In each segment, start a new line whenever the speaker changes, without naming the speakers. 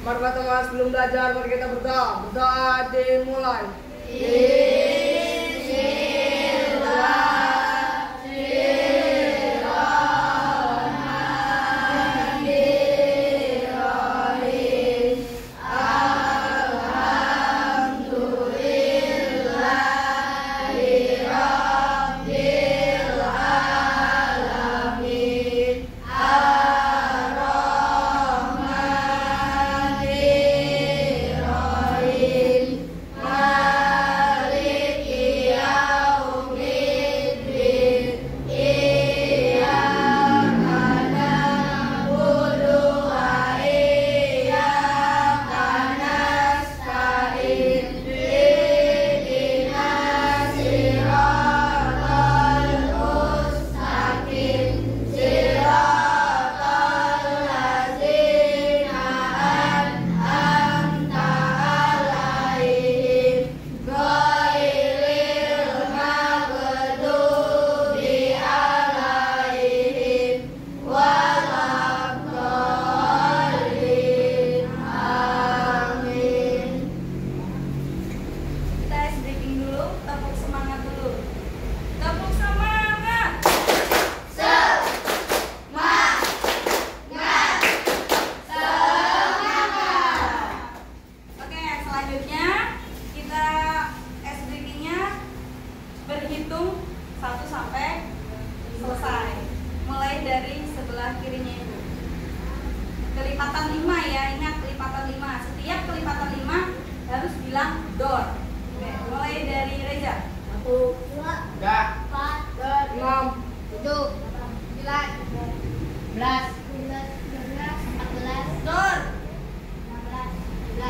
Mari teman sebelum belajar, mari kita berdoa. Berdoa dimulai.
Kelipatan 5 ya, ingat kelipatan 5. Setiap kelipatan 5 harus bilang door. Oke, mulai dari Reza.
1, 2, 3, 4, 5, 7, 9, 10, 11, 12, 13,
Door.
16, 17,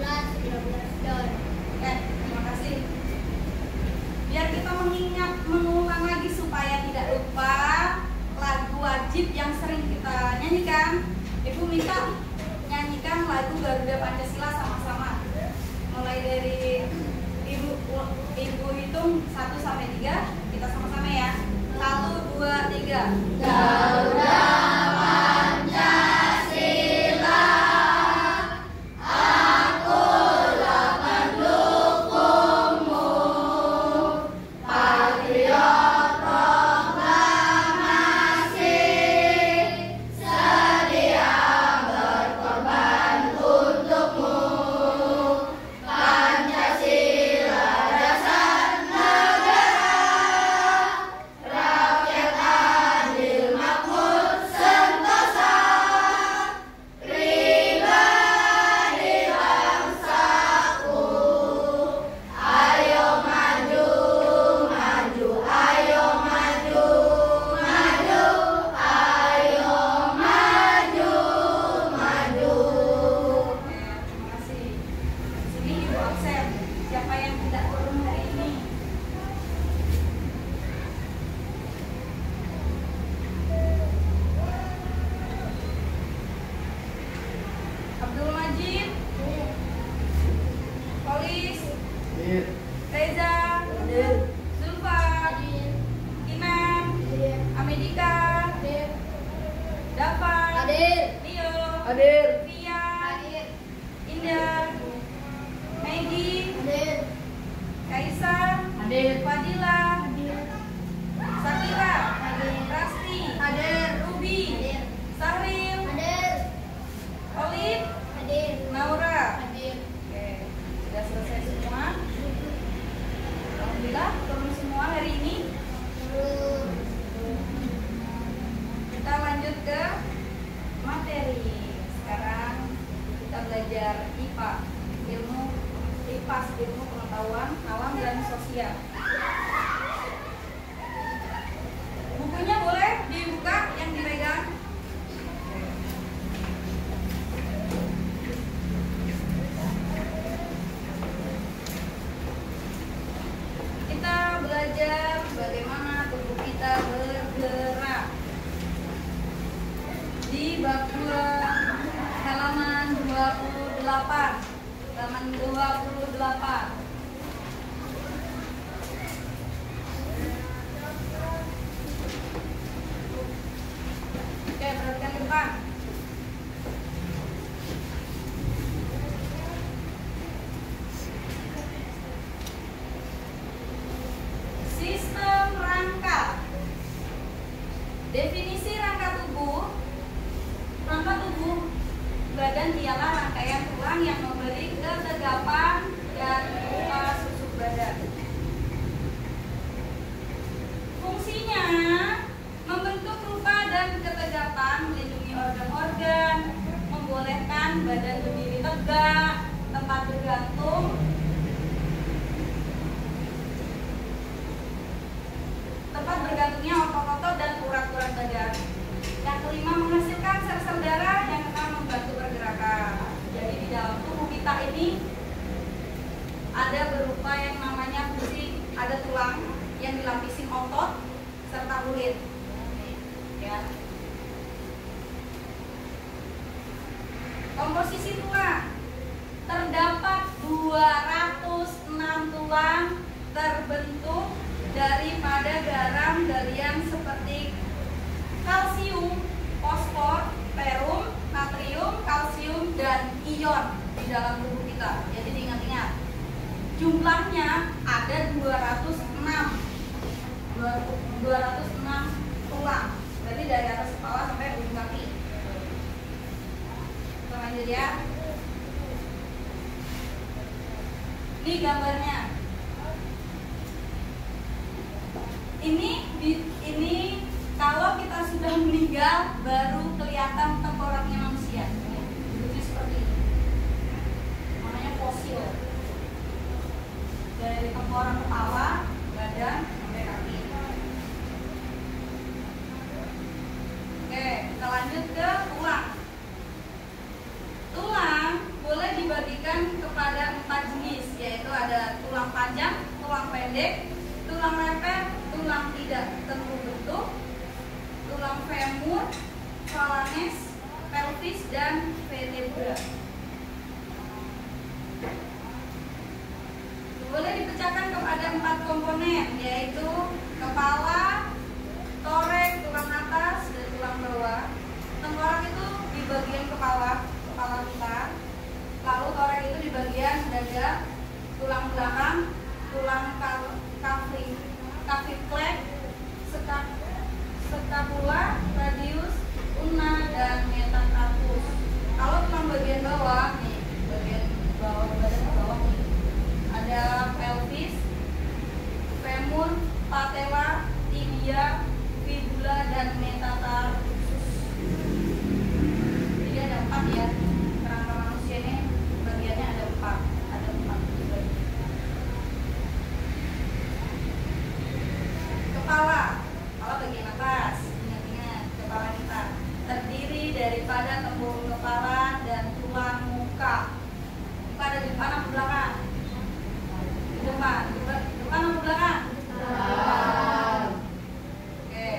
18, 19, door.
Oke, terima kasih. Biar kita mengulang lagi supaya tidak lupa lagu wajib yang sering kita nyanyikan. Ibu minta nyanyikan lagu Garuda Pancasila sama-sama. Mulai dari ibu hitung 1 sampai 3, kita sama-sama ya. 1, 2, 3.
Garuda Pancasila, akulah pendukungmu, patriot proklamasi, sedia berkorban untukmu. Pancasila dasar negara, rakyat adil makmur sentosa, pribadi bangsaku. Ayo maju, maju, ayo maju, maju, ayo maju, maju.
Terima kasih. Sini ibu absen. Siapa yang tidak turun hari ini? Abdul Majid, Polis, Reza, Zulfa, Iman, Amerika, Dava, Leo, Via, Indah, Maggie, Kaisa, Fadila, Sakira, Rasti, Ruby, Sahril, Olive, Naura. Oke, sudah selesai semua. Alhamdulillah, turun semua hari ini. Kita lanjut ke materi. Sekarang kita belajar IPA, ilmu IPAS, ilmu pengetahuan alam dan sosial. Bukunya boleh dibuka yang dipegang. Kita belajar bagaimana tubuh kita bergerak. Di bab 2 halaman 28. Halaman 28. Oke, perhatikan depan. orang yang memberi ketegapan dan luka susuk badan. Fungsinya membentuk rupa dan ketegapan, melindungi organ-organ, membolehkan badan berdiri tegak, tempat bergantung, tempat bergantungnya otot-otot dan urat-urat badan. Yang kelima, menghasilkan sel-sel darah yang akan membantu pergerakan. Jadi di dalam tubuh kita ini ada berupa yang namanya fungsi, ada tulang yang dilapisi otot serta kulit. Ya. Komposisi tulang, terdapat 206 tulang terbentuk daripada garam galian seperti kalsium, fosfor, ferrum, natrium, kalsium, dan ion di dalam tubuh kita. Jadi diingat-ingat, jumlahnya ada 206 tulang. Berarti dari atas kepala sampai ujung kaki. Kita lanjut ya. Ini gambarnya. Ini kalau kita sudah meninggal baru kelihatan tengkoraknya manusia. Bentuknya seperti ini. Namanya fosil. Dari tengkorak kepala, badan sampai kaki. Oke, kita lanjut ke tulang. Tulang boleh dibagikan kepada 4 jenis, yaitu ada tulang panjang, tulang pendek, tulang leper, tulang tidak tentu bentuk, tulang femur, phalanges, pelvis, dan vertebra. Boleh dipecahkan kepada 4 komponen, yaitu kepala, torek, tulang atas, dan tulang bawah. Tengkorak itu di bagian kepala kita, lalu torek itu di bagian dada, tulang belakang, tulang kafiflek, skapula, radius, ulna, dan metatarsus. Kalau tulang bagian bawah nih, bagian bawah badan ke bawah nih, ada pelvis, femur, patella, tibia, fibula, dan metatarsus. Jadi ada 4 ya. Kerangka manusia ini bagiannya ada 4 juga. Kepala bagian atas, ingat-ingat kepala kita terdiri daripada tempurung kepala dan tulang muka. Muka ada di depan atau belakang? Di depan. Depan atau belakang? Oke.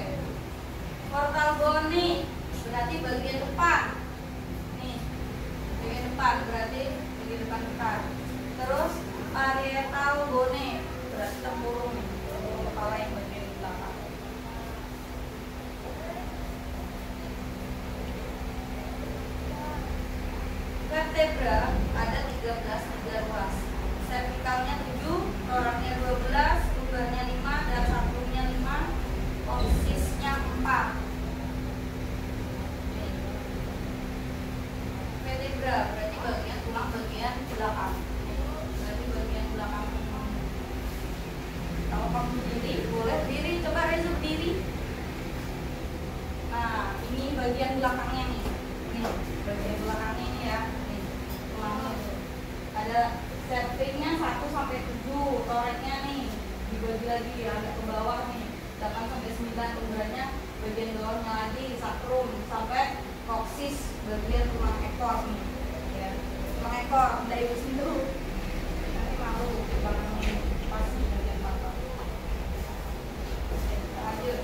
Portal bone berarti bagian depan. Nih, bagian depan berarti bagian depan. Terus parietal bone berarti tempurung kepala yang bagian belakang. Vertebra ada 13 ruas. Cervicalnya 7, thoraxnya 12, lumbarnya 5, dan sacrumnya 5, coxisnya 4. Vertebra berarti bagian tulang bagian belakang. Berarti bagian belakang. Kalau kamu berdiri, boleh berdiri. Coba Reza berdiri. Nah, ini bagian belakangnya nih. Nih, bagian belakangnya ini ya. Nih, tulangnya. Ada cervixnya 1 sampai 7, thoraxnya nih dibagi lagi agak ke bawah nih. 8 sampai 9 lumbarnya, bagian bawahnya lagi sacrum sampai coxis, bagian tulang ekor nih. Ya, tulang ekor dari sini dulu. Nanti malu belakangnya pas di bagian belakang. Lanjut.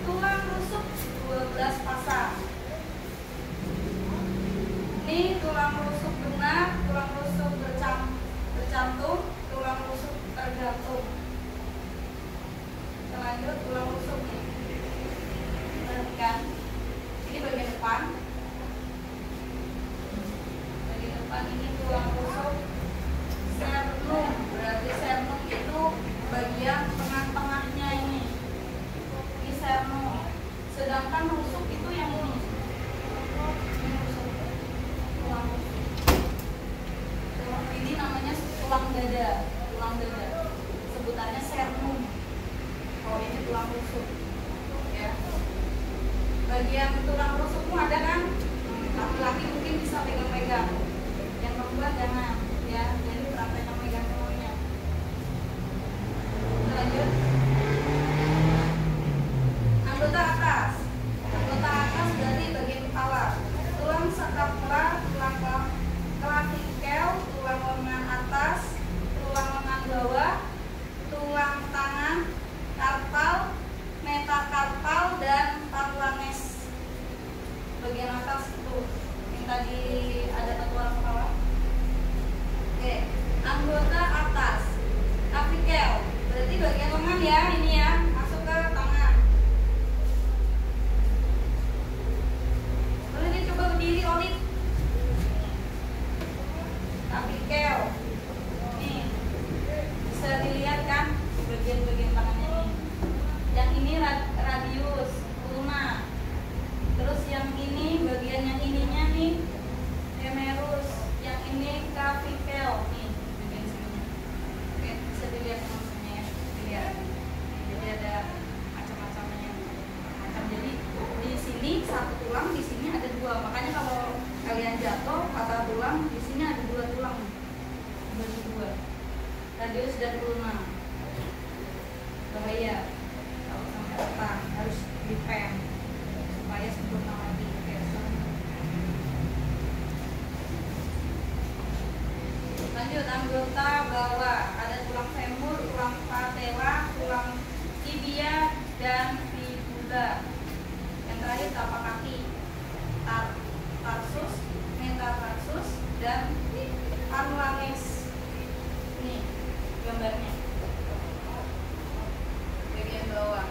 Tulang rusuk 12 pasang. Ini tulang rusuk benar, tulang rusuk bercantum, tulang rusuk tergantung. Kita lanjut tulang rusuk nih. Perhatikan. Ini bagian depan. Bagian depan ini tulang rusuk sternum. Berarti sternum itu bagian tengah-tengahnya ini. Ini sternum. Sedangkan rusuk itu yang ini. bagian atas tuh yang tadi ada tatuan kepala. Oke, anggota atas apikel, berarti bagian lengan ya, ini ya, masuk ke tangan. Boleh nih coba berdiri Olip. Apikel, nih bisa dilihat kan bagian-bagian tangannya nih. Yang ini radius ulna, terus yang ini bagian yang ininya nih hemerus, yang ini clavicle nih bagian sini. Oke, bisa dilihat maksudnya ya, dilihat. Jadi ada macam-macamnya, macam. Jadi di sini satu tulang, di sini ada dua. Makanya kalau kalian jatuh patah tulang, di sini ada dua tulang, bagi dua, radius dan ulna. Bahaya kalau sampai patah, harus dipem supaya sempurna lagi. Lanjut, anggota bawah ada tulang femur, tulang patella, tulang tibia, dan fibula. Yang terakhir tapak kaki, tarsus, metatarsus, dan palmaris. Ini gambarnya bagian bawah.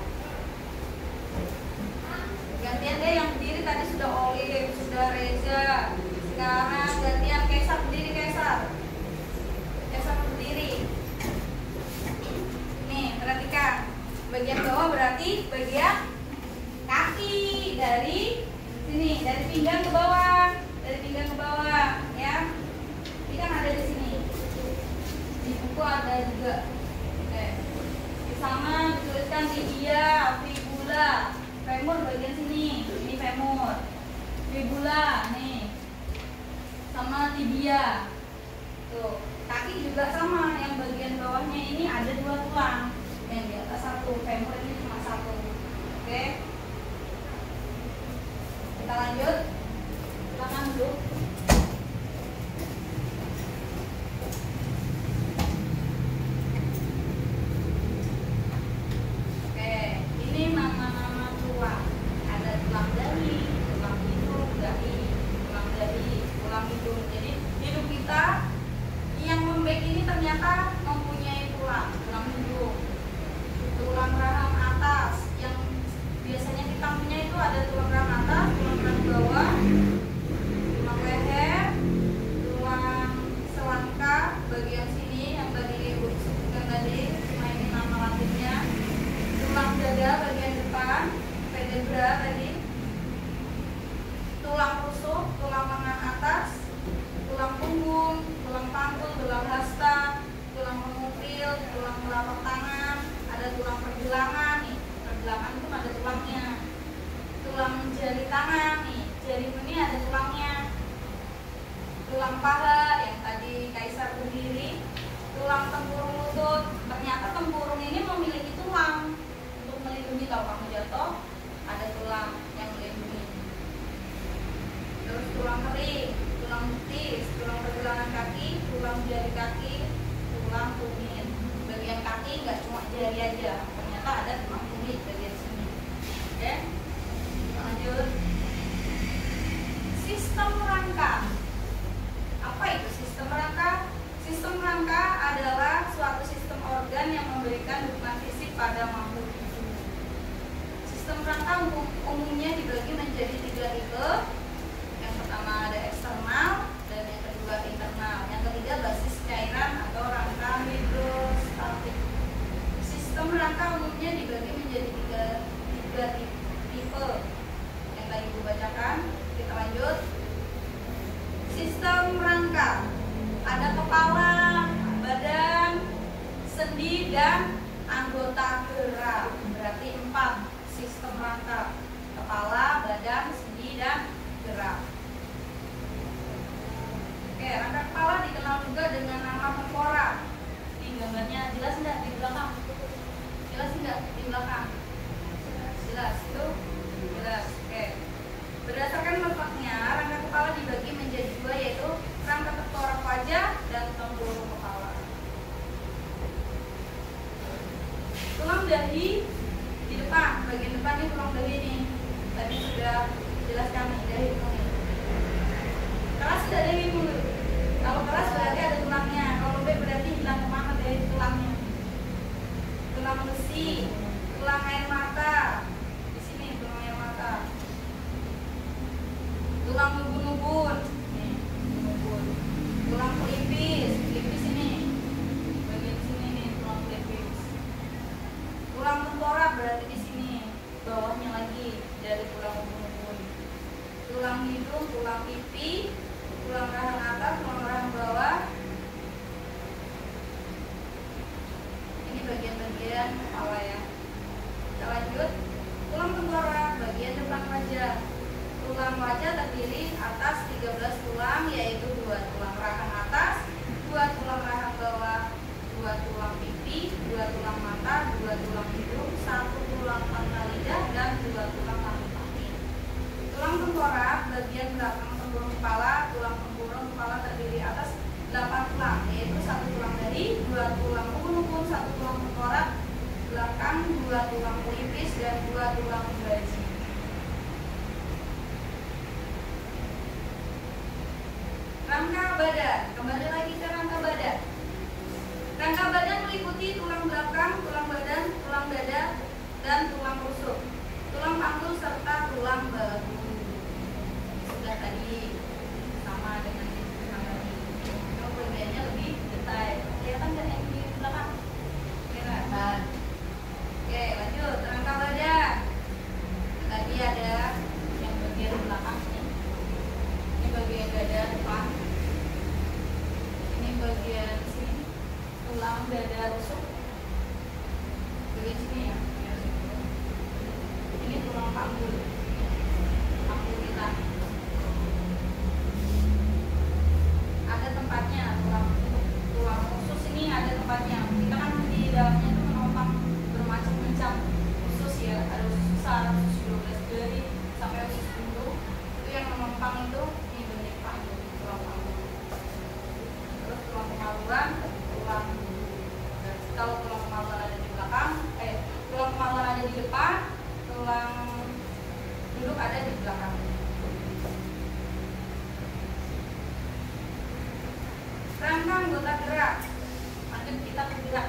Gantian deh yang berdiri, tadi sudah Olive, sudah Reza. Sekarang gantian Kaisar berdiri, Kaisar berdiri. Nih, perhatikan. Bagian bawah berarti bagian kaki dari sini, dari pinggang ke bawah, ya. Ini kan ada di sini. Di buku ada juga. Oke. Di sana dituliskan tibia, fibula, femur bagian sini. Ini femur. Fibula nih. Sama tibia. Tuh, kaki juga sama, yang bagian bawahnya ini ada dua tulang, yang di atas satu, femur ini cuma satu. Oke, kita lanjut, silakan duduk. Oke, ini nama-nama tulang. Ada tulang dahi, tulang hidung, tulang hidung. Jadi hidung kita yang lembek ini ternyata mempunyai tulang hidung, tulang rahang atas. Yang biasanya kita punya itu ada tulang rahang atas, tulang rahang bawah, tulang leher, tulang selangka bagian sini yang tadi ibu sebutkan tadi, cuma ini nama latinnya. Tulang dada bagian depan, vertebra tadi, tulang rusuk, tulang lengan atas, tulang punggung, tulang panggul, tulang hasta, tulang pengupil, tulang telapak tangan, ada tulang pergelangan nih, pergelangan itu ada tulangnya, tulang jari tangan nih, jari ini ada tulangnya, tulang paha yang tadi Kaisar berdiri, tulang tempurung lutut. Ternyata tempurung ini memiliki tulang untuk melindungi kalau kamu jatuh, ada tulang yang melindungi. Terus tulang kering, tulang betis, tulang pergelangan kaki, tulang jari kaki, tulang tumit. Bagian kaki nggak cuma jari aja, ternyata ada tulang tumit bagian sini. Oke, lanjut. Sistem rangka. Apa itu sistem rangka? Sistem rangka adalah suatu sistem organ yang memberikan dukungan fisik pada makhluk hidup. Sistem rangka umumnya dibagi menjadi 3 tipe. Yang pertama ada eksternal, dan yang kedua internal, yang ketiga basis cairan atau rangka hidrostatik. Sistem rangka umumnya dibagi menjadi tiga tipe yang tadi ibu bacakan. Kita lanjut. Sistem rangka ada kepala, badan, sendi, dan anggota gerak. Berarti 4 sistem rangka: kepala, badan, sendi, dan tulang ubun-ubun, nih, ubun-ubun. Tulang pelipis, pelipis ini, bagian sini nih tulang pelipis. Tulang tengkorak berarti di sini, bawahnya lagi dari tulang ubun-ubun. Tulang hidung, tulang pipi, tulang rahang atas, tulang rahang bawah. Ini bagian-bagian kepala ya. Kita lanjut. Tulang tengkorak, bagian depan wajah. Tulang wajah terdiri atas 13 tulang, yaitu 2 tulang rahang atas, 2 tulang rahang bawah, 2 tulang pipi, 2 tulang mata, 2 tulang hidung, 1 tulang pangkal lidah, dan 2 tulang lambung kaki. Tulang tengkorak, bagian belakang tempurung kepala. Tulang tempurung kepala terdiri atas 8 tulang, yaitu 1 tulang dari, 2 tulang ubun-ubun, 1 tulang tengkorak belakang, 2 tulang pelipis, dan 2 tulang gaji. Rangka badan, kembali lagi ke rangka badan. Rangka badan meliputi tulang belakang, tulang badan, tulang dada, dan tulang rusuk, tulang panggul, serta tulang bahu. Sudah tadi sama dengan yang tadi. Cuma perbedaannya lebih detail. Kelihatan nggak yang di belakang? Kelihatan. Oke, lanjut. Rangka badan. Tadi ada yang bagian belakang nih. Ini bagian dada depan. Ini bagian sini. Tulang dada rusuk. Bagian sini ya. Ini tulang panggul. Panggul kita. Ada tempatnya tulang usus ini ada tempatnya. Kita kan di dalamnya itu menopang bermacam-macam usus ya. Ada usus besar, usus 12 jari, sampai usus buntu. Itu yang menopang itu ini bentuk panggul, tulang panggul. Terus tulang kemaluan, kalau tulang kemaluan ada di belakang, tulang kemaluan ada di depan, tulang duduk ada di belakang. Rangka anggota gerak. Lanjut kita ke gerak.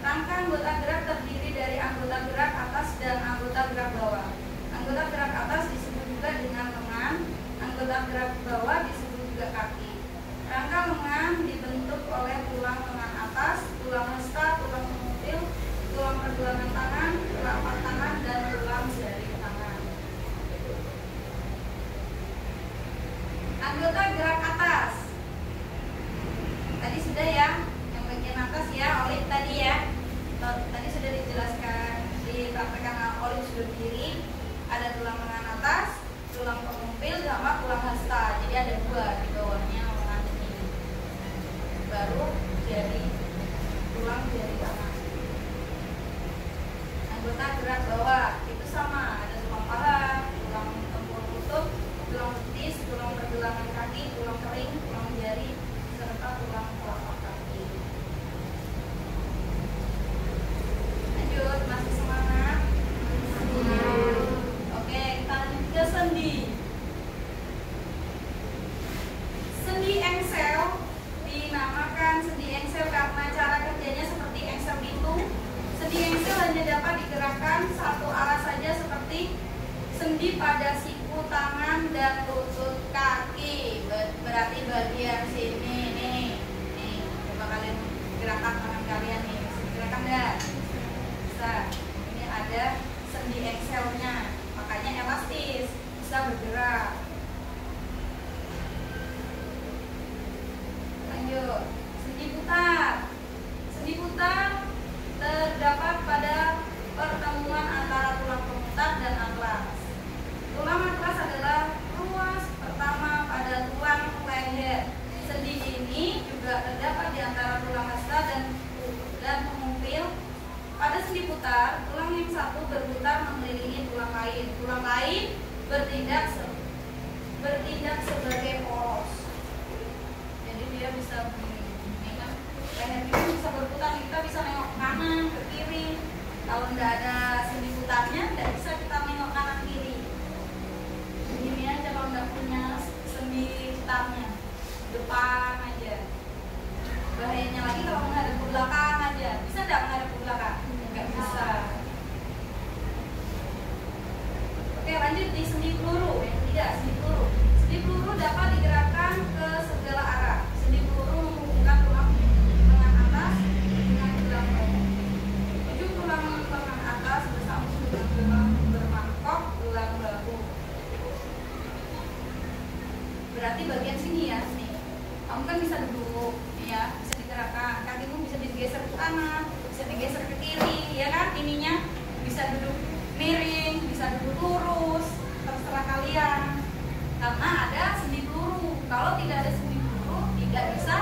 Rangka anggota gerak terdiri dari anggota gerak atas dan anggota gerak bawah. Anggota gerak atas disebut juga dengan lengan, anggota gerak bawah disebut juga kaki. Rangka lengan dibentuk oleh tulang lengan atas, tulang hesta, tulang pengutil, tulang pergelangan tangan, telapak tangan, dan tulang jari tangan. Anggota gerak atas. Tadi sudah ya, yang bagian atas ya, Olip tadi ya. Tadi sudah dijelaskan, dipraktekkan Olip sudah berdiri. Ada tulang lengan atas, tulang pengumpil, sama tulang hasta. Jadi ada 2 di bawahnya lengan ini. Baru tulang jari tangan. Anggota gerak bawah itu sama, ada tulang paha, tulang tempurung lutut, tulang betis, tulang pergelangan kaki, tulang kering, tulang jari, serta tulang telapak kaki. Lanjut, masih semangat? Oke, kita lanjut ke sendi. Sendi engsel dinamakan sendi engsel karena cara kerjanya seperti engsel pintu. Sendi engsel hanya dapat digerakkan satu arah saja seperti sendi pada siku tangan dan lutut kaki. Berarti bagian sini nih. Coba kalian gerakkan tangan kalian nih. Gerakan enggak? Bisa. Ini ada sendi engselnya. Makanya elastis, bisa bergerak. Lanjut. Sendi putar. Sendi putar terdapat pada pertemuan antara tulang pemutar dan atlas. Tulang atlas adalah berarti bagian sini ya, nih. Kamu kan bisa duduk, ya, bisa digerakkan, kakimu bisa digeser ke kanan, bisa digeser ke kiri, ya kan? Ininya bisa duduk miring, bisa duduk lurus, terserah kalian. Karena ada sendi peluru. Kalau tidak ada sendi peluru, tidak bisa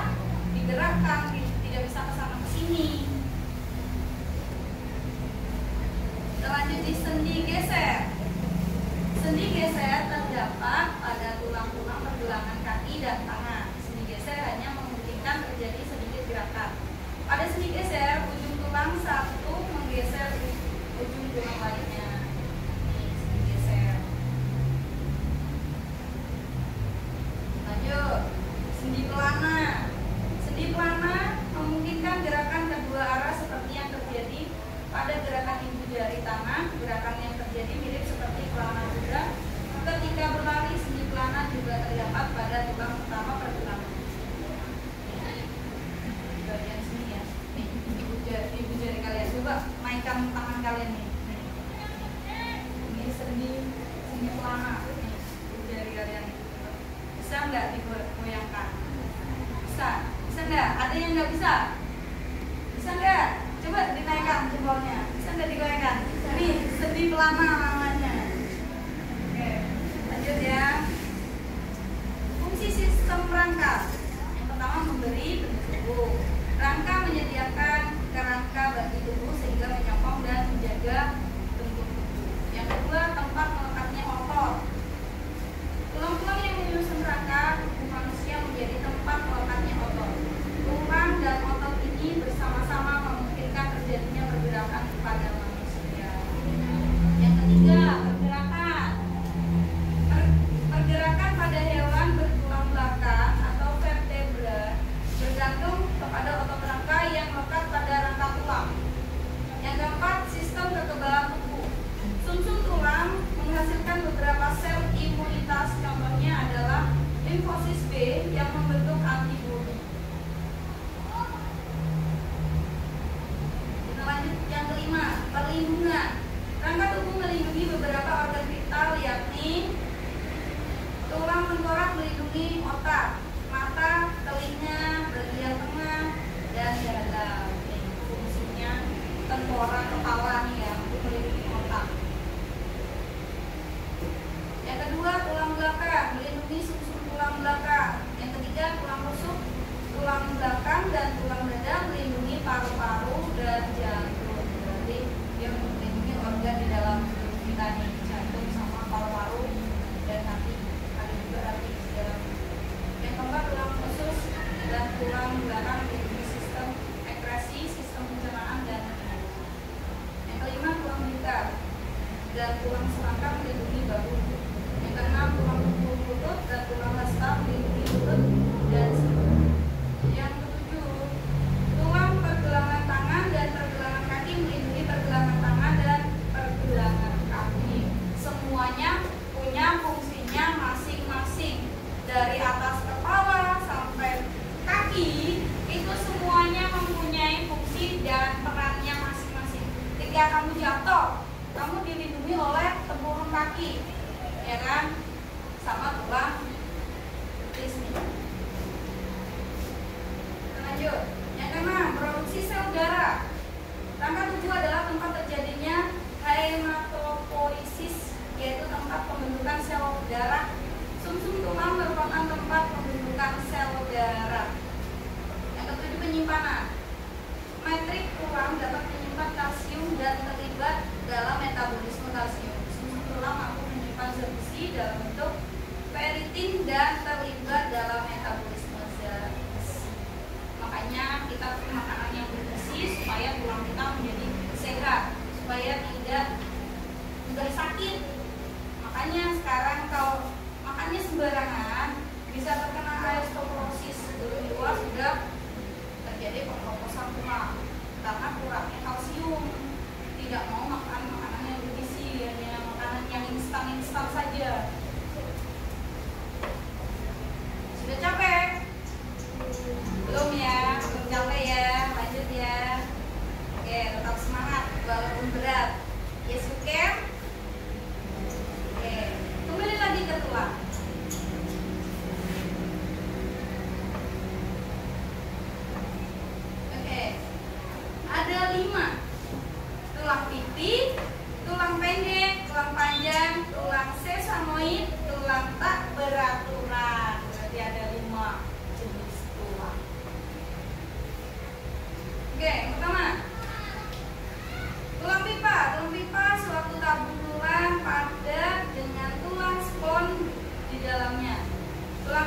digerakkan, tidak bisa ke sana ke sini. Kita lanjut di sendi geser. Sendi geser terdapat pada tulang-tulang pergelangan kaki dan tangan. Sendi geser hanya memungkinkan terjadi sedikit gerakan. Pada sendi geser, ujung tulang satu menggeser ujung tulang lainnya. Ini sendi geser. Lanjut, sendi pelana. Sendi pelana memungkinkan gerakan kedua arah seperti yang terjadi pada gerakan ibu jari tangan. Gerakan yang terjadi mirip seperti pelana kuda. Ketika berlari, sendi pelana juga terdapat pada tulang pertama pergelangan. Di bagian sini ya. Nih, ibu jari kalian. Coba mainkan tangan kalian nih. Ini sendi pelana. Nih, ibu jari kalian. Bisa nggak digoyangkan? Bisa. Bisa nggak? Ada yang nggak bisa? Bisa nggak? Coba dinaikkan jempolnya. Bisa nggak digoyangkan? Nih, sendi pelana namanya. Oke, lanjut ya. Fungsi sistem rangka. Yang pertama memberi bentuk tubuh. Rangka menyediakan kerangka bagi tubuh sehingga menyokong dan menjaga bentuk tubuh. Yang kedua, tempat melekatnya otot. Tulang-tulang yang menyusun rangka tubuh manusia menjadi tempat melekatnya otot. Tulang dan otot ini bersama-sama memungkinkan terjadinya pergerakan pada manusia. Yang ketiga, pergerakan. Pergerakan pada hewan bertulang belakang atau vertebra bergantung kepada otot rangka yang melekat pada rangka tulang. Yang keempat, sistem kekebalan tubuh. Sumsum tulang menghasilkan beberapa sel imunitas, contohnya adalah limfosis B yang membentuk antibodi. Kita lanjut yang kelima, perlindungan. Rangka tubuh melindungi beberapa organ vital, yakni tulang tengkorak melindungi otak, mata, telinga, bagian tengah, dan dada. Ini fungsinya tengkorak kepala nih ya, untuk melindungi otak. Yang kedua, tulang belakang melindungi sumsum tulang belakang. Yang ketiga, tulang rusuk, tulang belakang dan tulang dada melindungi paru-paru dan jantung. Berarti dia melindungi organ di dalam tubuh kita nih, jantung sama paru-paru dan hati. Ada juga hati di dalam. Yang keempat, tulang usus dan tulang belakang melindungi sistem ekskresi, sistem pencernaan dan imun. Yang kelima, tulang belakang dan tulang selangkah melindungi bahu. Yang keenam, tulang punggung lutut dan tulang rasta melindungi lutut dan sikut. Yang ketujuh, tulang pergelangan tangan dan pergelangan kaki melindungi pergelangan tangan dan pergelangan kaki. Semuanya punya fungsinya masing-masing. Dari atas kepala sampai kaki itu semuanya mempunyai fungsi dan perannya masing-masing. Ketika kamu jatuh, kamu dilindungi oleh tempurung kaki, ya kan, sama tulang betis nih. Lanjut, yang keenam, produksi sel darah. Rangka tubuh adalah tempat terjadinya hematopoiesis, yaitu tempat pembentukan sel darah. Sumsum tulang merupakan tempat pembentukan sel darah. Yang ketujuh, penyimpanan. Metrik tulang dapat menyimpan kalsium dan terlibat dalam metabolisme kalsium. Sumsum tulang mampu menyimpan zat besi dalam bentuk ferritin dan terlibat dalam metabolisme zat besi. Makanya kita perlu makanan yang bergizi supaya tulang kita menjadi sehat, supaya tidak mudah sakit. Makanya sekarang kalau makannya sembarangan bisa terkena osteoporosis. Di luar sudah terjadi pengkokosan tulang karena kurangnya kalsium. Tidak mau makan makanan yang bergizi, hanya makanan yang instan saja. Sudah capek? Belum ya? Belum capek ya? Lanjut ya. Oke, tetap semangat walaupun berat. Yes, you can. Oke, kembali lagi ke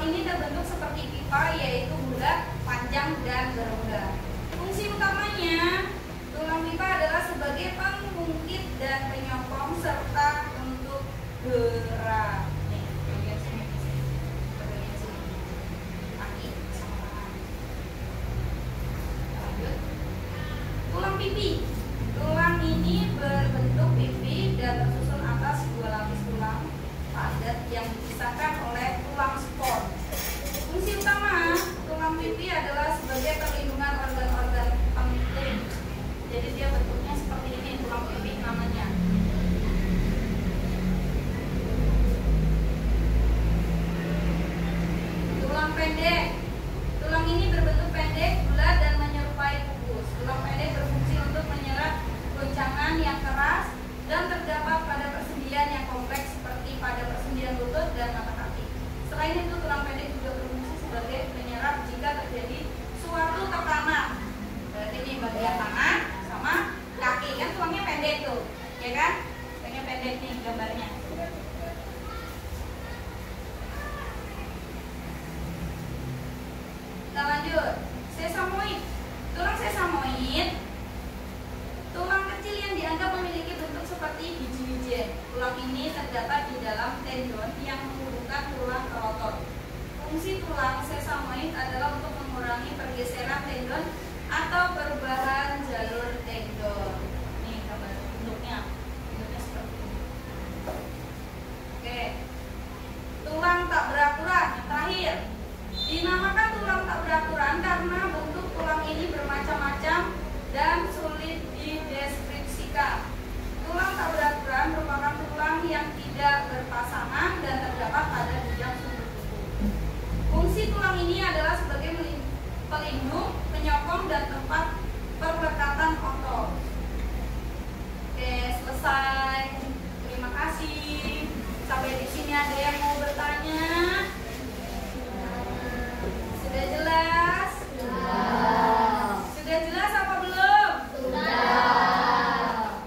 ini terbentuk seperti pipa, yaitu bulat, panjang, dan berongga. Fungsi utamanya, tulang pipa adalah sebagai pengungkit dan penyokong serta untuk gerak. Nih, bagian sini, bagian sini, kaki sama tangan. Lanjut. Tulang pipi. Tulang ini berbentuk pipi dan tersusun atas dua lapis tulang padat yang dipisahkan oleh tulang spons. Fungsi utama tulang pipi adalah sebagai perlindungan organ-organ penting. Jadi dia bentuknya seperti ini, tulang pipi namanya. Tulang pendek. Tulang ini berbentuk pendek, bulat, dan menyerupai kubus. Tulang pendek berfungsi untuk menyerap goncangan yang keras dan terdapat pada persendian yang kompleks seperti pada persendian lutut dan mata kaki. Selain itu, tulang pendek juga berfungsi sebagai penyerap jika terjadi suatu tekanan. Berarti ini bagian tangan sama kaki, kan tulangnya pendek tuh, ya kan? Tulangnya pendek nih gambarnya. Kita lanjut. Sesamoid. Tulang sesamoid, tulang kecil yang dianggap memiliki bentuk seperti biji-bijian. Tulang ini terdapat di dalam tendon yang menghubungkan tulang ke otot. Fungsi tulang sesamoid adalah untuk mengurangi pergeseran tendon atau perubahan jalur tendon. Nih gambar bentuknya seperti ini. Oke. Tulang tak beraturan yang terakhir. Dinamakan tulang tak beraturan karena bentuk tulang ini bermacam-macam dan sulit dideskripsikan. Tulang tak beraturan merupakan tulang yang tidak berpasangan dan terdapat pada bidang sumber tubuh. Fungsi tulang ini adalah sebagai pelindung, penyokong, dan tempat perlekatan otot. Oke, selesai. Terima kasih. Sampai di sini ada yang mau bertanya? Sudah jelas? Sudah jelas apa belum? Sudah.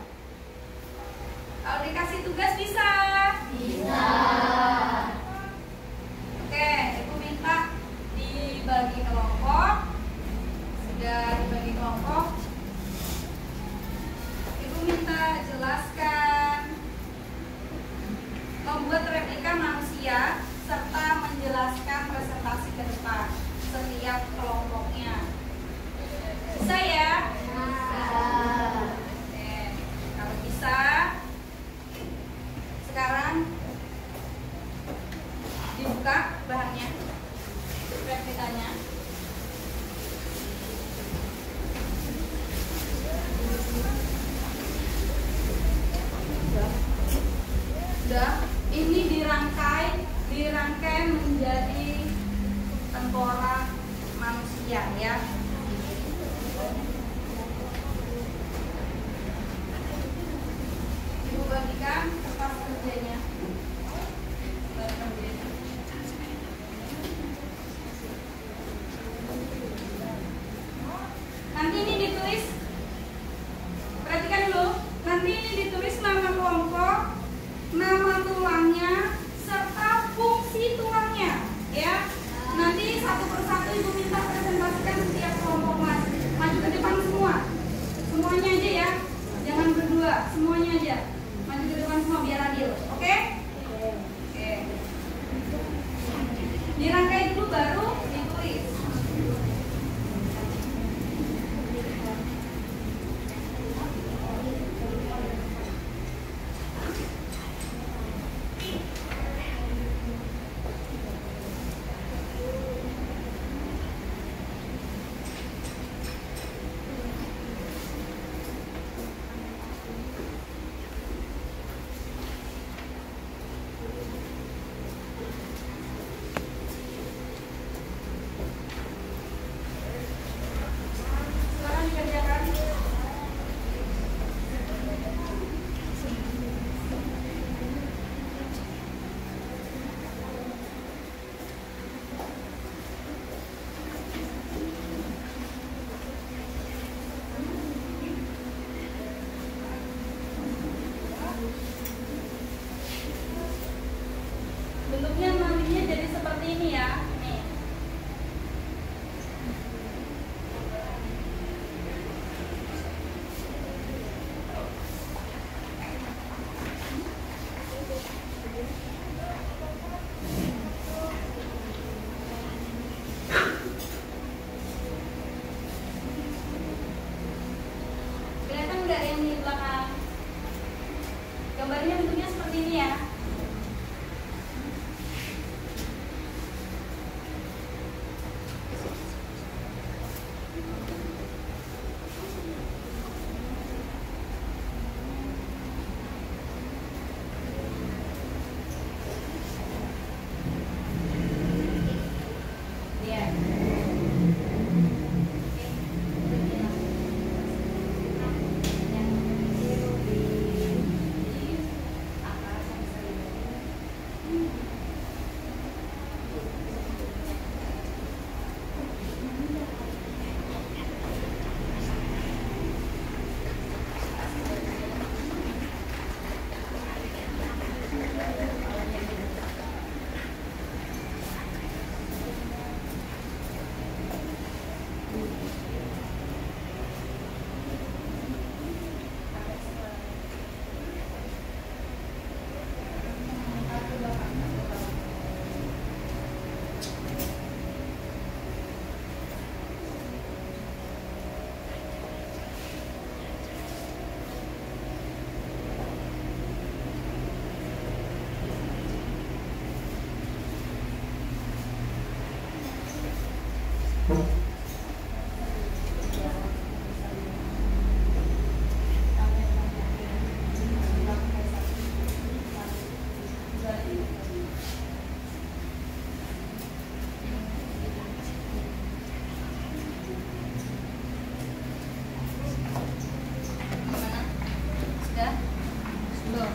Kalau dikasih tugas bisa? Bisa. Oke, Ibu minta dibagi kelompok. Sudah dibagi kelompok, Ibu minta jelaskan membuat replika manusia serta menjelaskan presentasi ke depan setiap kelompoknya. Bisa ya? Bisa. Oke, kalau bisa, sekarang dibuka bahannya, replikanya. Sudah, ini dirangkai menjadi tengkorak manusia ya. Ibu bagikan kertas kerjanya. Nanti ini ditulis, perhatikan dulu. Nanti ini ditulis nama kelompok, nama tulangnya, serta fungsi tulangnya, ya. Nanti satu persatu Ibu minta presentasikan setiap kelompok Mas. Maju ke depan semua, semuanya aja ya. Jangan berdua, semuanya aja. Maju ke depan semua biar adil, oke? Oke. Dirangkai dulu baru ditulis. Gimana? Sudah? Belum?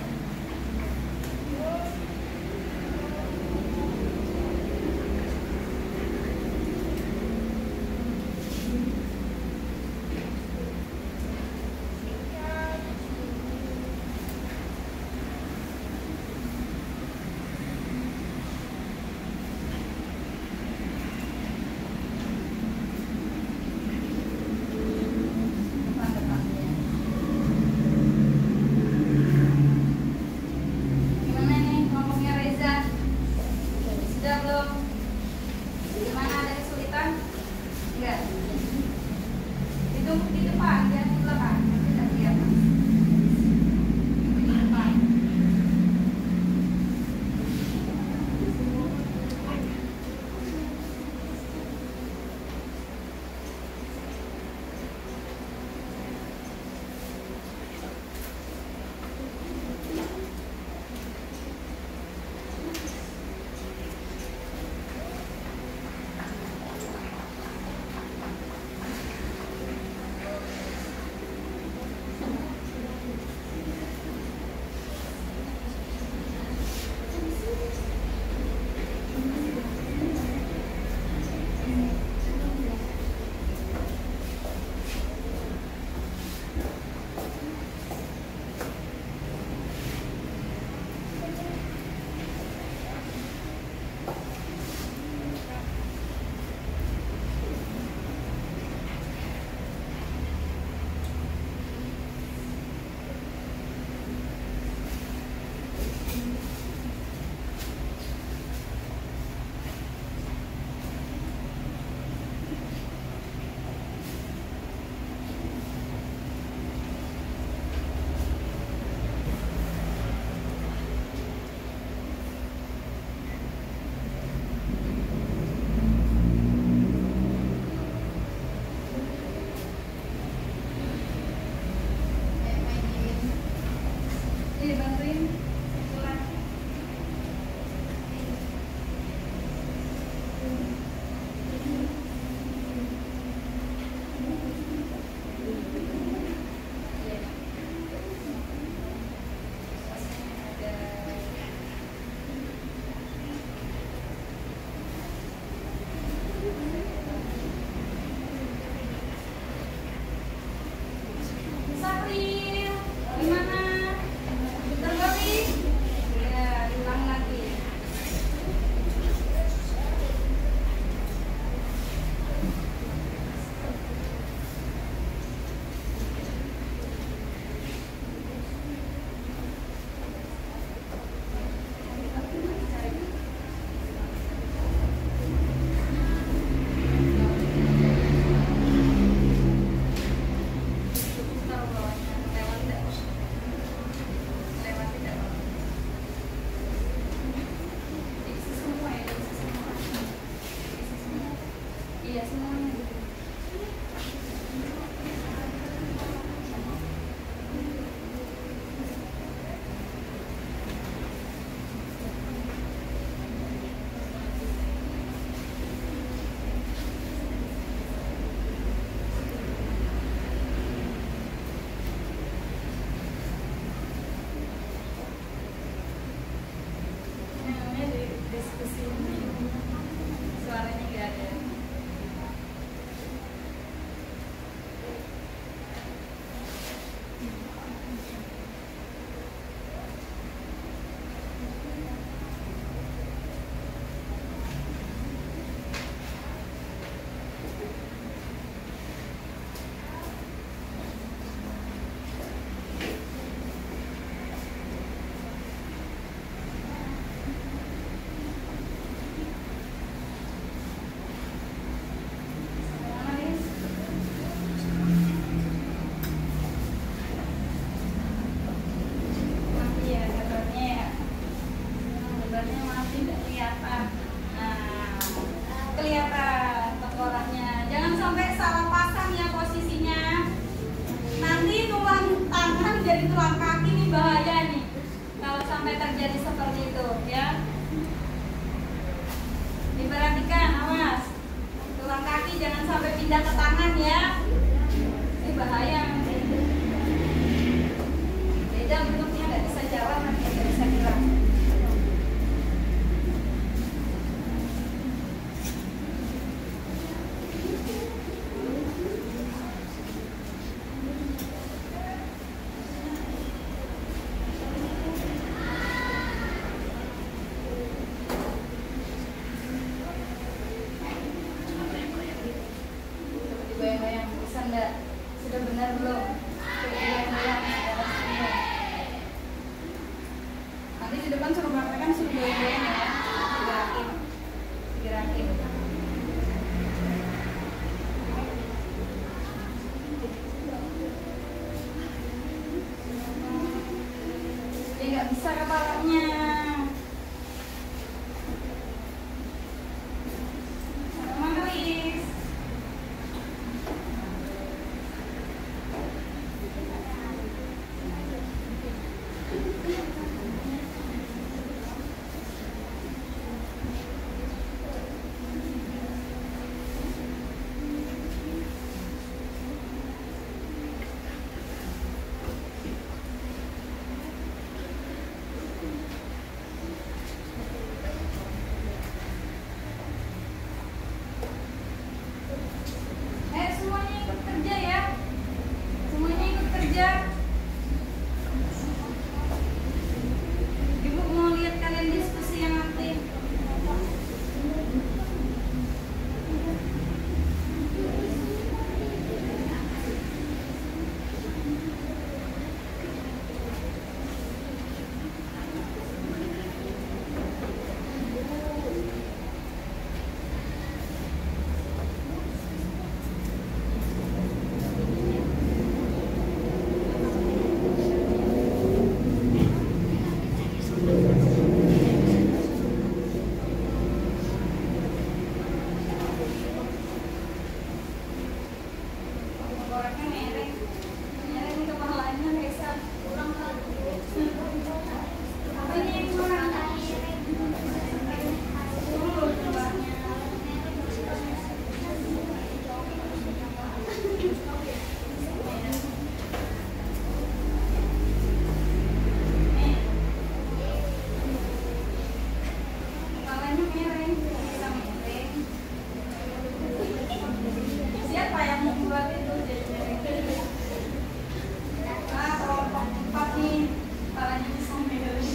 sampai terjadi seperti itu ya. Diperhatikan, awas. Tulang kaki jangan sampai pindah ke tangan ya. Ini bahaya. Beda bentuknya, nggak bisa jalan, nanti nggak bisa gerak. Bayang-bayang, bisa nggak? Sudah benar belum? Bayang-bayang, nanti di depan suruh praktekan, suruh bayang-bayang ya. Digerakin, digerakin. Dia nggak bisa kepalanya. Semuanya ikut kerja ya. Semuanya ikut kerja. Ibu mau lihat kalian diskusi yang nanti. Orangnya mereng, mereng kepalanya Reza. Ini yang kurang. Kepalanya mereng, Reza mereng. Siapa yang membuat itu jadi mereng? Ah, kelompok 4 nih, kepalanya bisa mereng.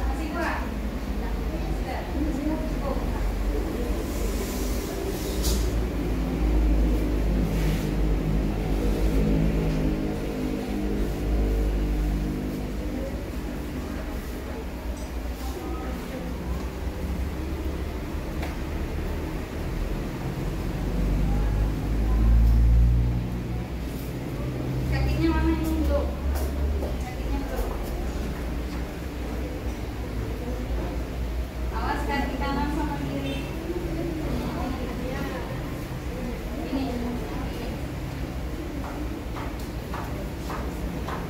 Masih kurang? Sudah? Cukup? Kakinya mana ini dulu? Kakinya dulu. Awas kaki kanan sama kiri. Ini.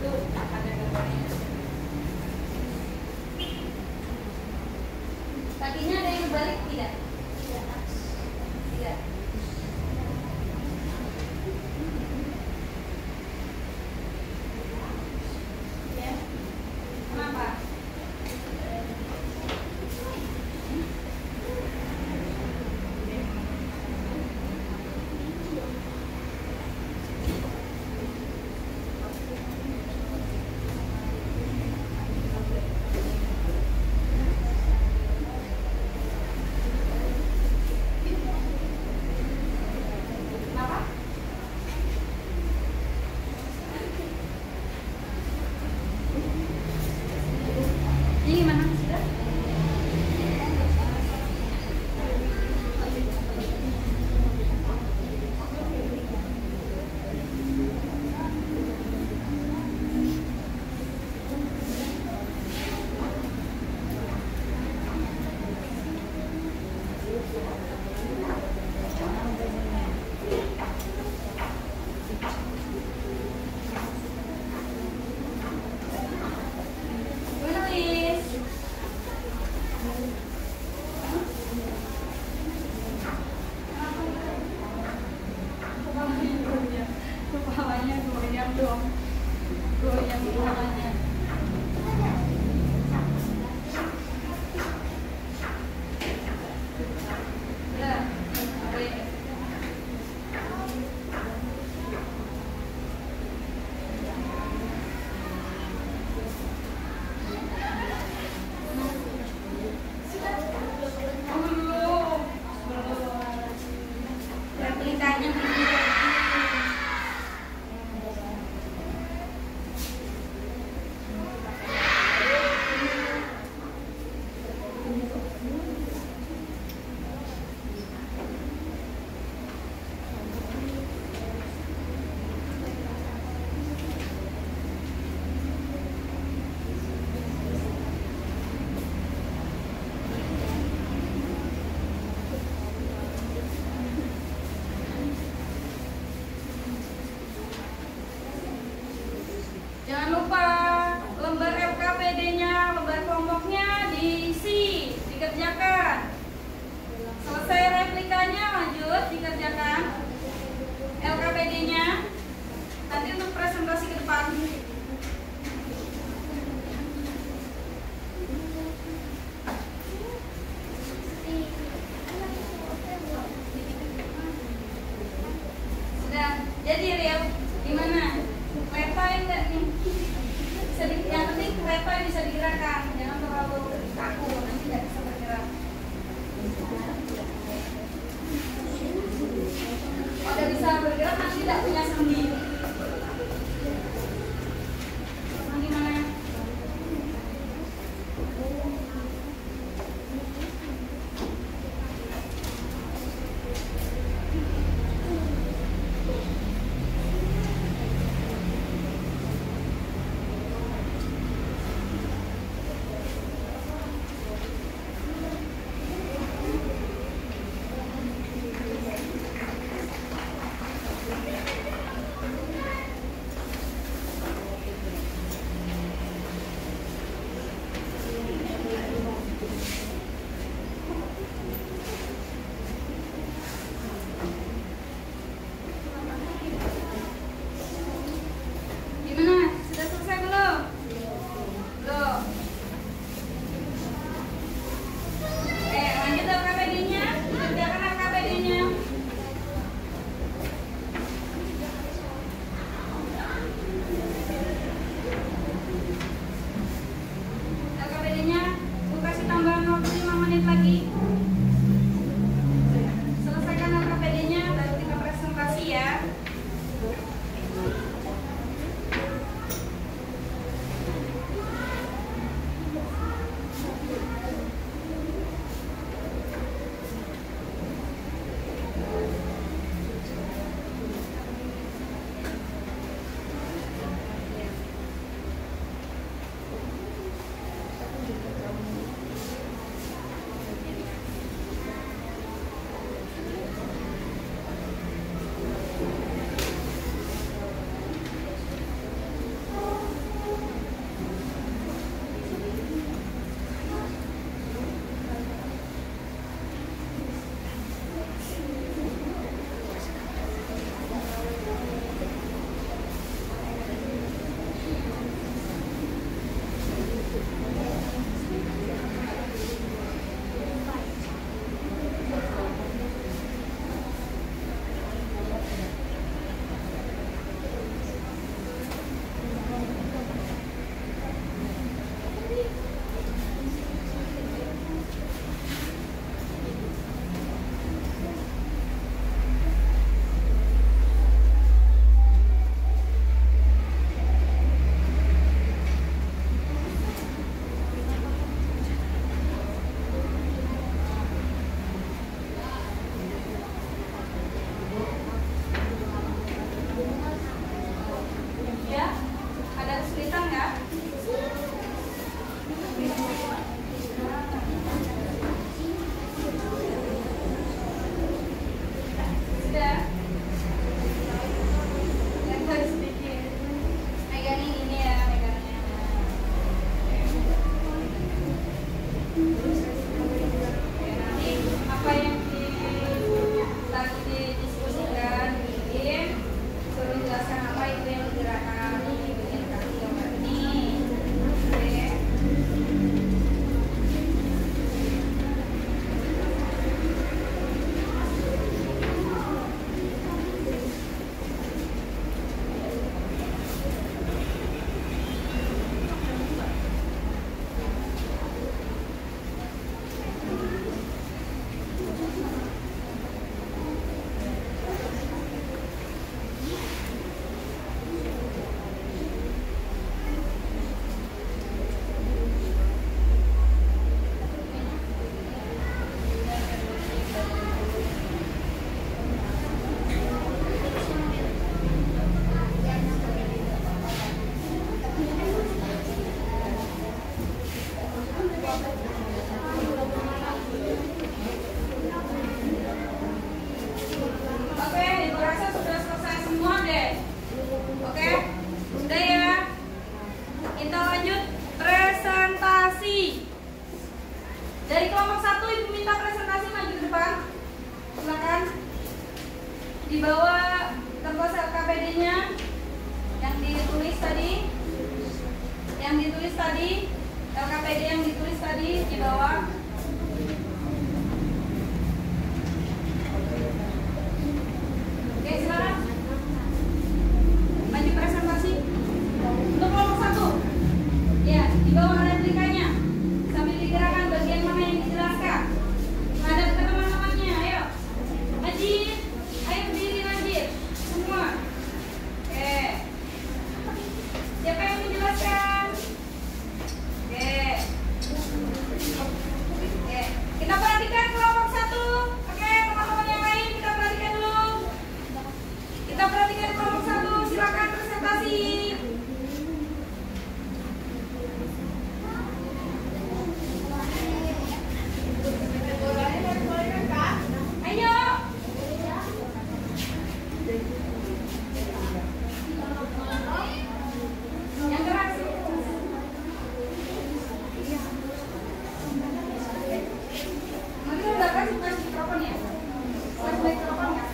Tuh, ada gambarnya. Kakinya ada yang balik tidak? Tidak. Ya. Kenapa? minta presentasi maju ke depan. Silakan. Dibawa kertas LKPD-nya yang ditulis tadi. LKPD yang ditulis tadi dibawa. Oke, silakan. Maju presentasi. Untuk kelompok 1. Ya, dibawa replikanya. Sambil digerakkan bagian mana yang dijelaskan. Menghadap ke teman-temannya, ayo. Najib, ayo berdiri Najib. Semua. Oke. Siapa yang menjelaskan? Oke. Oke. Kita perhatikan kelompok 1. Oke, teman-teman yang lain kita perhatikan dulu. Kita perhatikan kelompok 1. Silakan presentasi. Ayo. Yang keras. Mungkin udah kasih mikrofon ya? Kasih mikrofon nggak?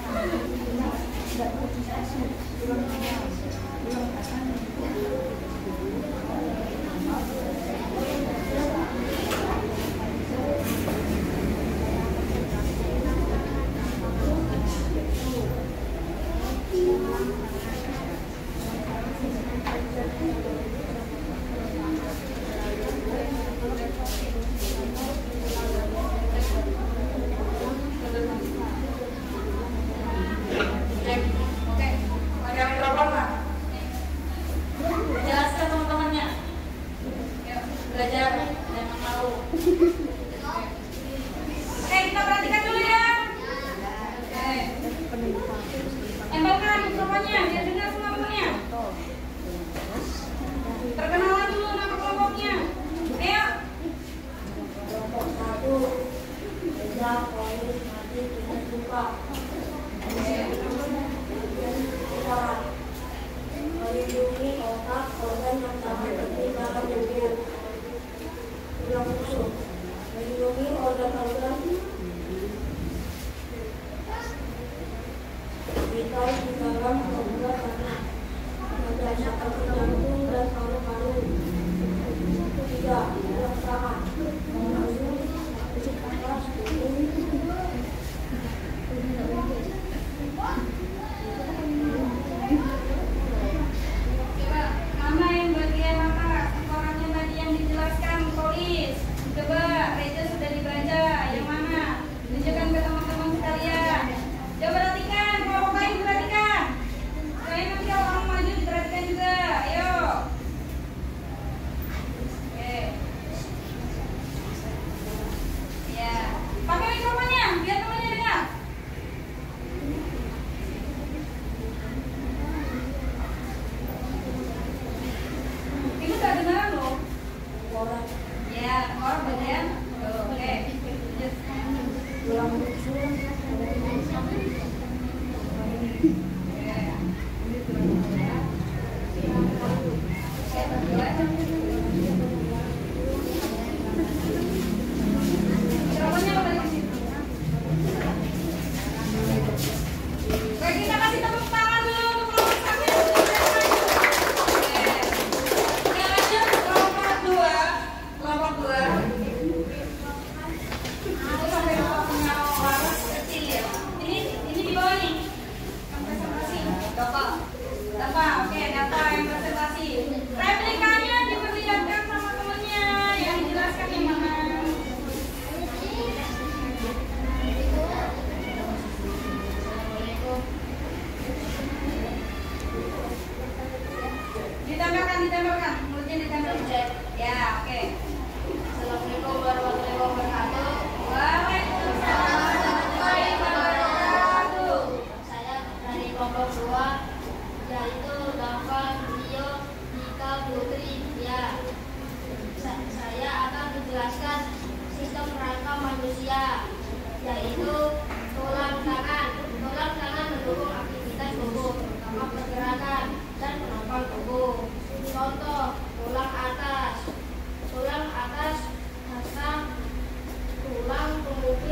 Oke, pakai mikrofon lah. Jelaskan teman-temannya. Yuk, belajar jangan malu. Oke, kita perhatikan dulu ya. Oke. Tempelkan mikrofonnya biar dengar semua temannya. Perkenalan dulu nama kelompoknya. Ayo.
Kelompok 1 Reza, Polis, Mati, Kita Suka melindungi otak, organ yang sangat penting dalam tubuh. Tulang rusuk melindungi organ-organ vital di dalam organ anak, menjaga jantung dan paru-paru. 3. Tulang tangan mengandung nafas,
Coba mana yang bagian apa orangnya tadi yang dijelaskan polis. Coba Reza sudah dibaca yang mana? Tunjukkan ke teman-teman sekalian. Coba perhatikan, kelompok lain perhatikan. Saya nanti kalau orang maju diperhatikan juga. Ayo. Oke. Ya, pakai mikrofonnya biar temannya dengar. Ini udah dengaran loh.
orang
Ya, orang bagian. Oke. Lanjut.
tulang rusuk
Mikrofonnya lo balik ke situ. Oke, kita kasih tepuk tangan dulu untuk kelompok 1 yang sudah berhasil. Oke, lanjut kelompok 2. Kelompok 2. Aku sampai lupa punya waras kecil ya. Ini di bawah nih. Yang presentasi. Bapak. Oke, data yang presentasi. Replikanya diperlihatkan sama temennya. Yang dijelaskan yang mana? Ditempelkan, mulutnya ditempelkan. Ya, oke.
Assalamualaikum warahmatullahi wabarakatuh.
Waalaikumsalam warahmatullahi wabarakatuh.
Saya dari kelompok 2, yaitu Dava, Rio, Nika, Putri. Ya, saya akan menjelaskan sistem rangka manusia, yaitu tulang tangan. Tulang tangan mendukung aktivitas tubuh, terutama pergerakan dan penopang tubuh. Contoh, tulang atas. Tulang atas adalah tulang pemukul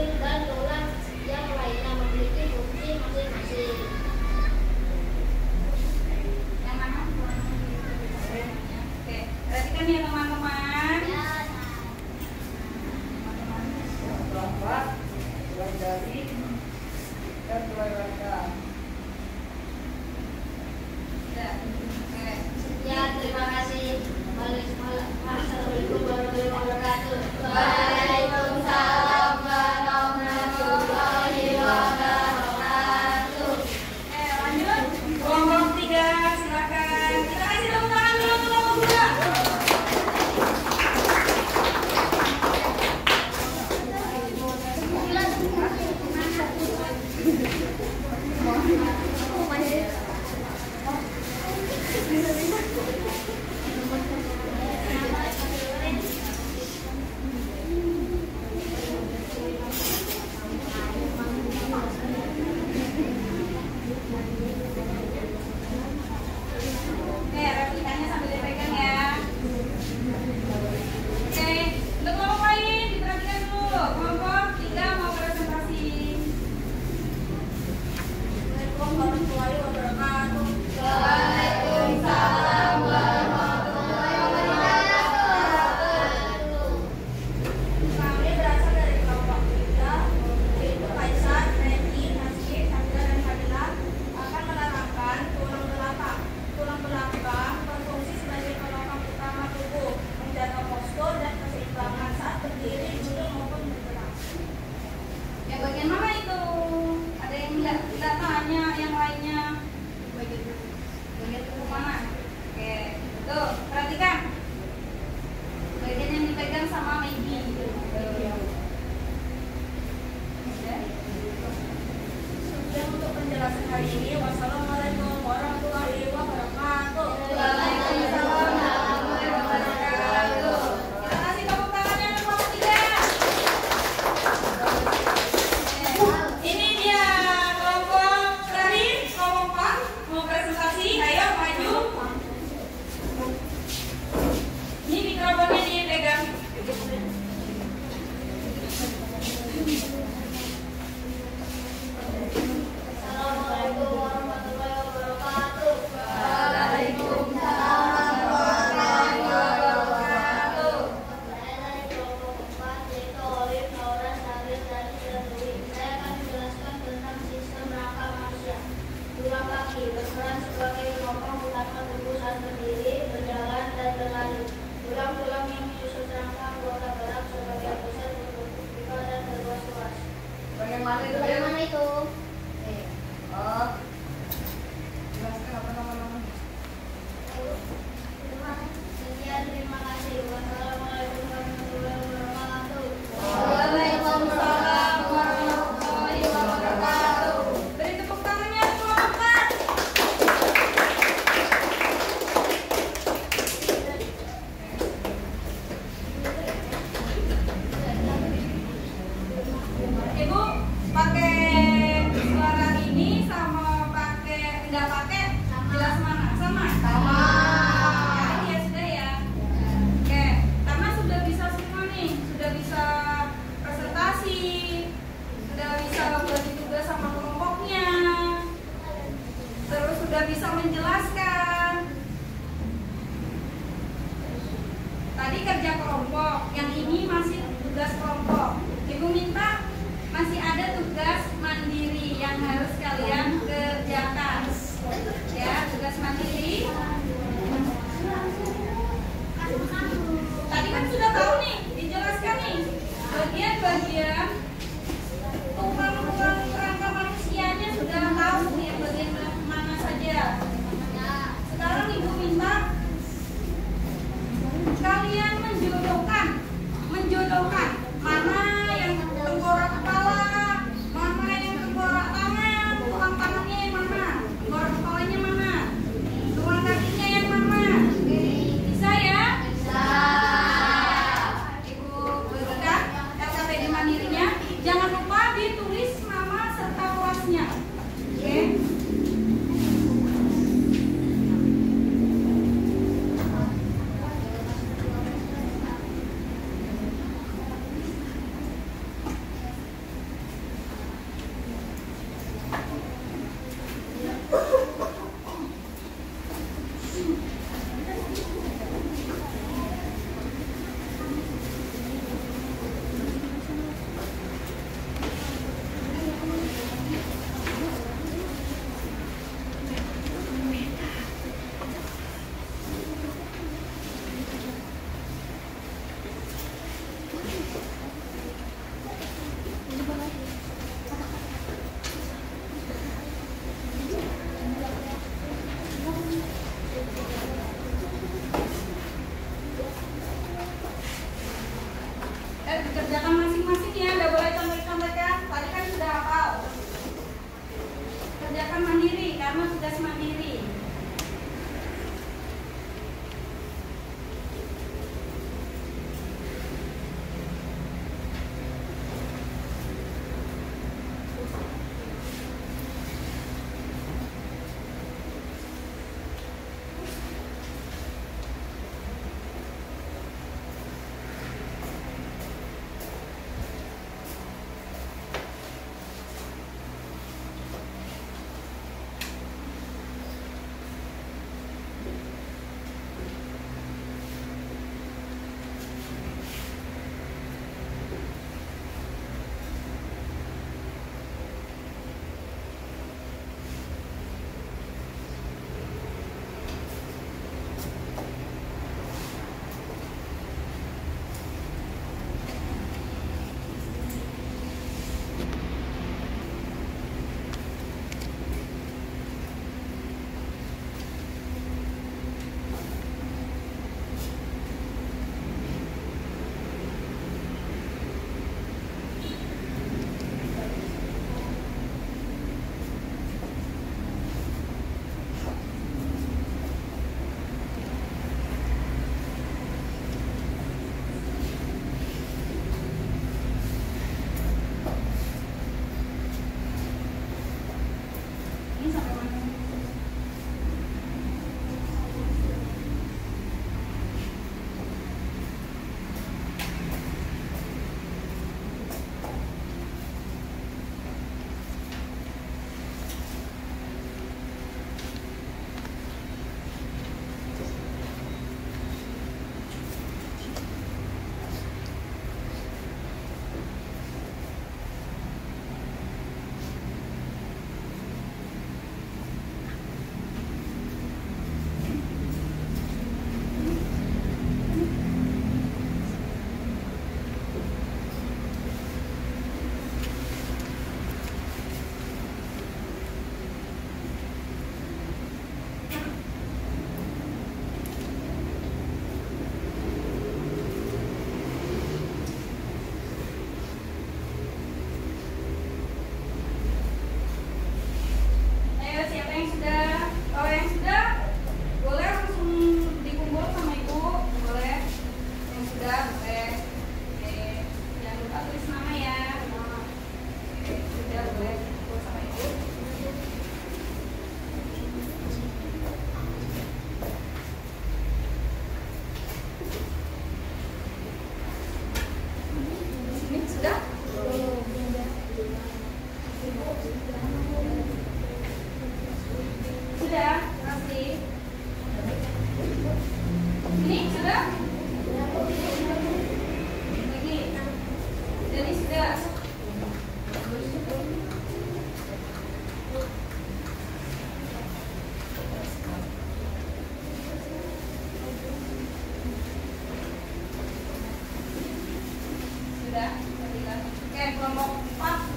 jari dan dua langkah.
Ya, terima kasih. Assalamualaikum warahmatullahi wabarakatuh. Waalaikumsalam warahmatullahi wabarakatuh.
Lanjut. Kelompok 3, silakan. Kita kasih tepuk tangan dulu untuk kelompok 2. Replikanya sambil dipegang ya. Oke, untuk kelompok lain diperhatikan dulu. Kelompok 3 mau presentasi.
Assalamualaikum warahmatullahi wabarakatuh.
Waalaikumsalam warahmatullahi
wabarakatuh. Kami berasal dari kelompok 3, yaitu Kaisar, Reni, Nasib, Sandra, dan Fadila akan menerangkan tulang belakang. Tulang belakang berfungsi sebagai penopang utama tubuh, menjaga postur dan keseimbangan saat berdiri, duduk maupun bergerak.
Ya, bagian mana itu? Ada yang tidak tanya yang lainnya. Bagian tubuh mana? Oke, tuh perhatikan. Bagian yang dipegang sama Maggie.
Sekian untuk penjelasan hari ini. Wassalamualaikum warahmatullahi wabarakatuh.
Waalaikumsalam warahmatullahi wabarakatuh. Kita kasih tepuk tangannya untuk kelompok 3. Ini dia kelompok terakhir, kelompok 4 mau presentasi. Ayo maju. Ini mikrofonnya dipegang.
Assalamualaikum warahmatullahi wabarakatuh.
Waalaikumsalam warahmatullahi wabarakatuh.
Saya dari kelompok 4, yaitu Olive, Laura, Sabil, Dani, dan Dwi. Saya akan menjelaskan tentang sistem rangka manusia. Tulang kaki berperan sebagai penopang utama tubuh saat berdiri, berjalan, dan berlari. Tulang-tulang yang menyusun rangka anggota gerak sebagai pusat berbentuk pipa dan berluas-luas.
Bagaimana itu?
Bagaimana itu?
Oh, jelaskan apa nama-namanya.
Sekian, terima kasih. Wassalamualaikum warahmatullahi wabarakatuh.
Waalaikumsalam warahmatullahi wabarakatuh. Beri tepuk tangannya untuk kelompok 4. Ibu pakai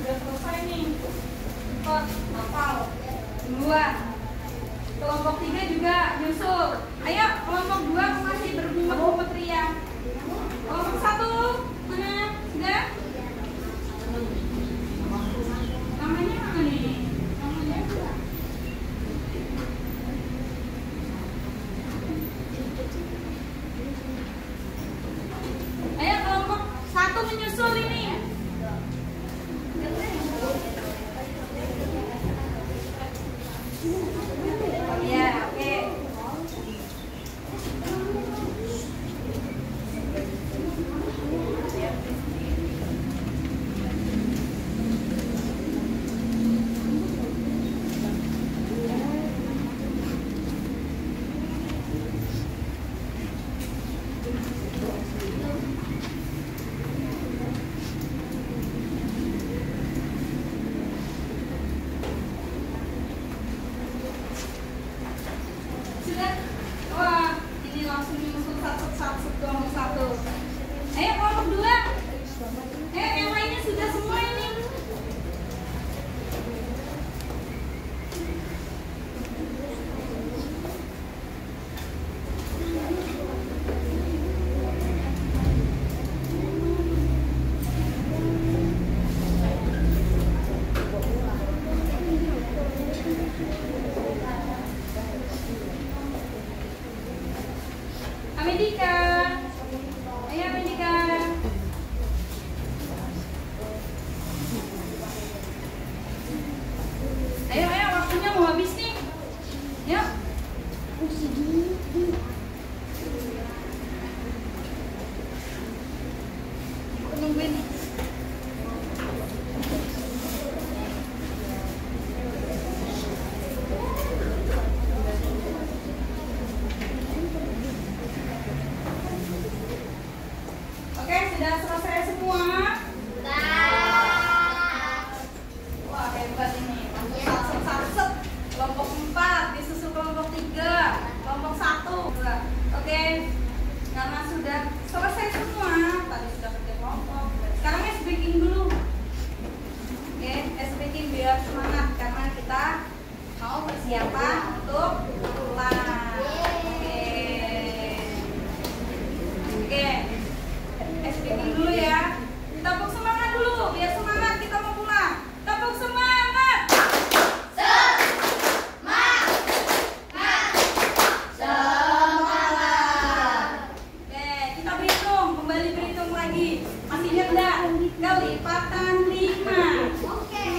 Sudah selesai nih. Cepat, hafal. Duluan. Kelompok 3 juga nyusul. Ayo, kelompok 2 masih berbunga-bunga pria. Kelompok 1 mana? Sudah? Namanya mana nih? Namanya apa? Ayo, kelompok 1 menyusul ini. Ya, oke. Sudah? Wah, ini langsung nyusul satu kelompok 1. Ayo kelompok 2. Yang lainnya sudah semua ini. Amedika. Ayo Amedika. Ayo, waktunya mau habis nih. Yuk. Aku nungguin nih. Oke, sudah selesai semua. Wah, hebat ini. Sat. Kelompok 4 disusul kelompok 3, kelompok 1. Oke. Karena sudah selesai semua, tadi sudah kerja kelompok. Sekarang ice breaking dulu. Oke, ice breaking biar semangat karena kita mau persiapan untuk pulang. Oke. Speaking dulu ya. Tepuk semangat dulu, biar semangat kita mau pulang. Tepuk semangat. Oke, kita berhitung, kembali berhitung lagi. Masih ingat enggak? Kelipatan 5. Oke.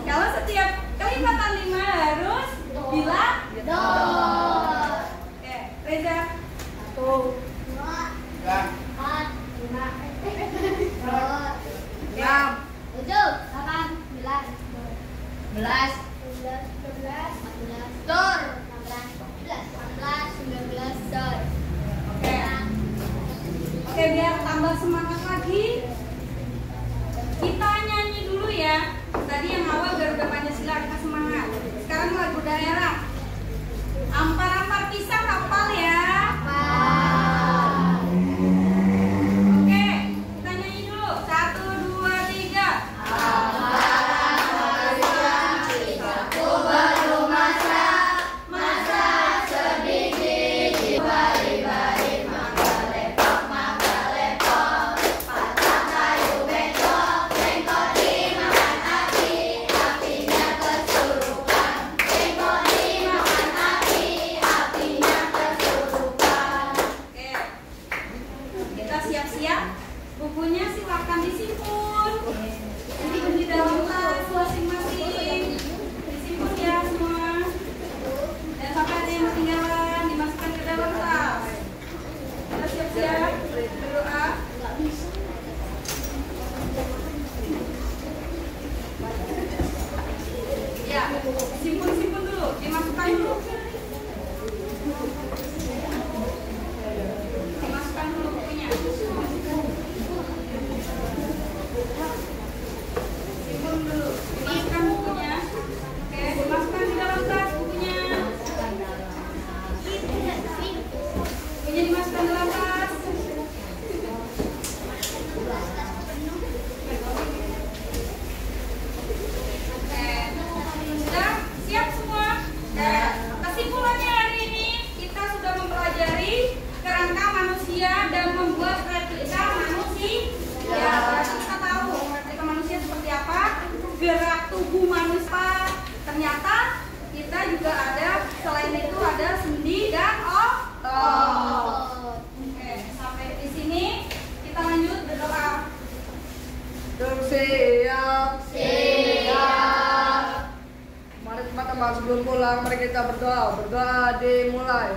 Kalau setiap kelipatan 5 harus bilang Oke, Reza. 1 Oke, biar tambah semangat lagi, kita nyanyi dulu ya. Tadi yang awal Garuda Pancasila kita semangat. Sekarang lagu daerah. Ampar-ampar pisang hafal ya. Oke, kita nyanyi dulu. 1, 2, 3. Ampar-ampar pisang juga ada, selain itu ada sendi dan otot. Oke, sampai di sini kita lanjut berdoa.
Siap. Mari teman-teman sebelum pulang mari kita berdoa. Berdoa dimulai.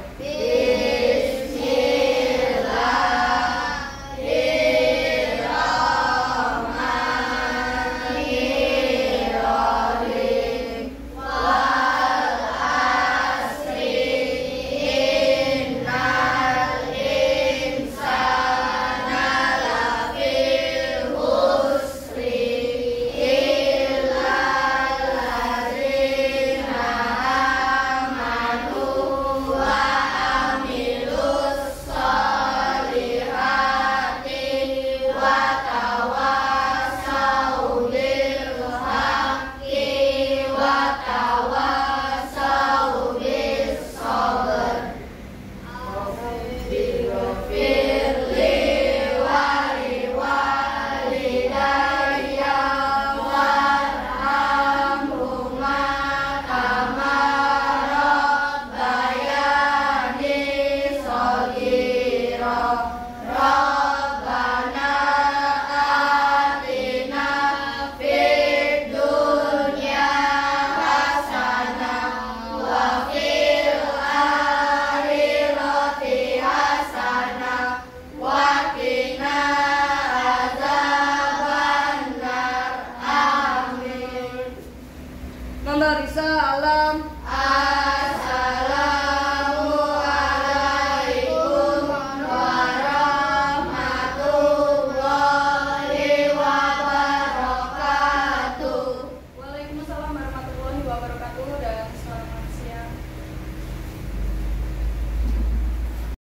Nanda Risa Alam